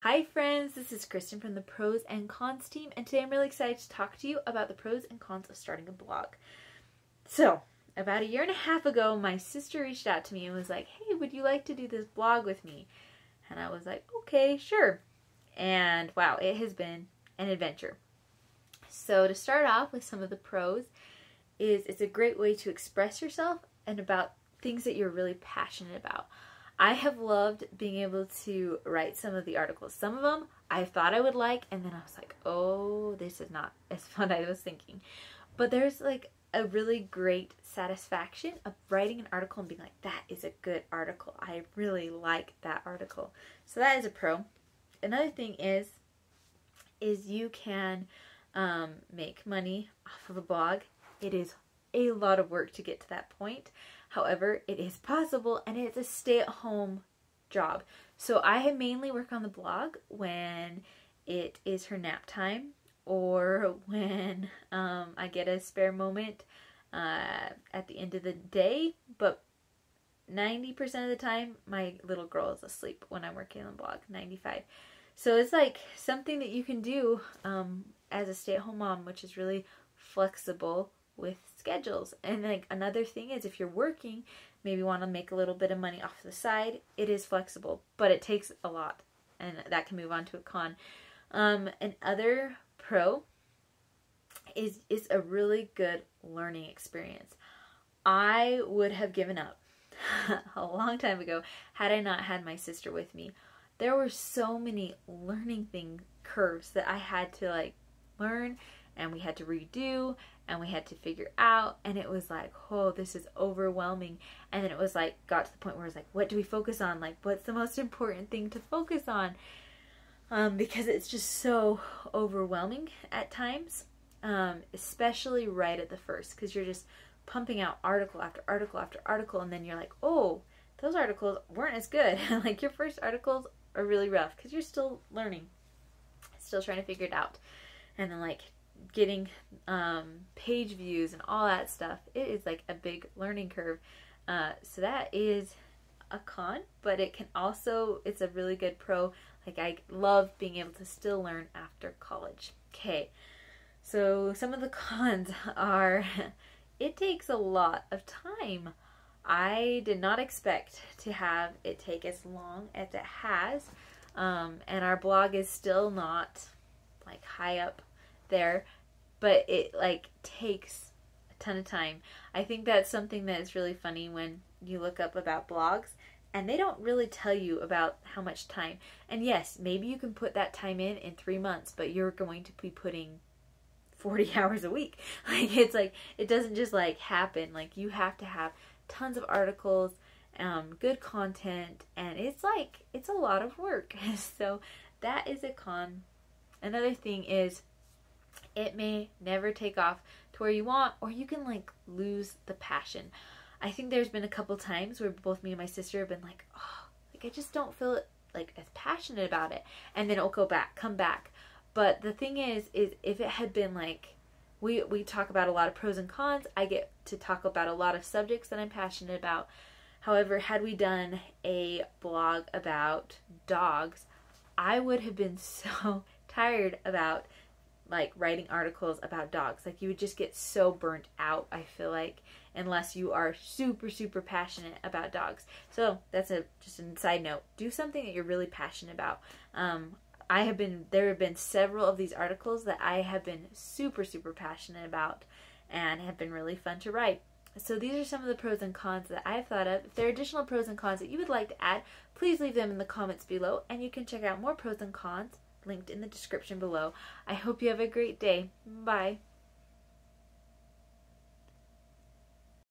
Hi friends, this is Kristen from the Pros and Cons team, and today I'm really excited to talk to you about the pros and cons of starting a blog. So, about 1.5 years ago, my sister reached out to me and was like, hey, would you like to do this blog with me? And I was like, okay, sure. And wow, it has been an adventure. So to start off with some of the pros is it's a great way to express yourself and about things that you're really passionate about. I have loved being able to write some of the articles. Some of them I thought I would like, and then I was like, oh, this is not as fun as I was thinking. But there's like a really great satisfaction of writing an article and being like, that is a good article. I really like that article. So that is a pro. Another thing is you can make money off of a blog. It is a lot of work to get to that point. However, it is possible, and it's a stay-at-home job. So I mainly work on the blog when it is her nap time or when I get a spare moment at the end of the day. But 90% of the time, my little girl is asleep when I'm working on the blog, 95%. So it's like something that you can do as a stay-at-home mom, which is really flexible with schedules. And like another thing is if you're working, maybe want to make a little bit of money off the side, it is flexible, but it takes a lot, and that can move on to a con. Another pro is a really good learning experience. I would have given up a long time ago had I not had my sister with me. There were so many learning curves that I had to like learn, and we had to redo, and we had to figure out, and it was like, oh, this is overwhelming. And then it was like, got to the point where it's like, what do we focus on? Like, what's the most important thing to focus on? Because it's just so overwhelming at times, especially right at the first, because you're just pumping out article after article after article, and then you're like, oh, those articles weren't as good. Like your first articles are really rough because you're still learning, still trying to figure it out. And then like getting page views and all that stuff, it is like a big learning curve. So that is a con, but it can also, it's a really good pro. Like I love being able to still learn after college. Okay, so some of the cons are it takes a lot of time. I did not expect to have it take as long as it has, and our blog is still not like high up there, but it like takes a ton of time. I think that's something that is really funny when you look up about blogs and they don't really tell you about how much time. And yes, maybe you can put that time in 3 months, but you're going to be putting 40 hours a week. Like it's like, it doesn't just like happen. Like you have to have tons of articles, good content, and it's like, it's a lot of work. So that is a con. Another thing is it may never take off to where you want, or you can like lose the passion. I think there's been a couple times where both me and my sister have been like, oh, like I just don't feel like as passionate about it, and then it'll come back. But the thing is if it had been like, we talk about a lot of pros and cons, I get to talk about a lot of subjects that I'm passionate about. However, had we done a blog about dogs, I would have been so tired about like writing articles about dogs. Like you would just get so burnt out, I feel like, unless you are super, super passionate about dogs. So that's just a side note. Do something that you're really passionate about. There have been several of these articles that I have been super, super passionate about and have been really fun to write. So these are some of the pros and cons that I've thought of. If there are additional pros and cons that you would like to add, please leave them in the comments below, and you can check out more pros and cons linked in the description below. I hope you have a great day. Bye.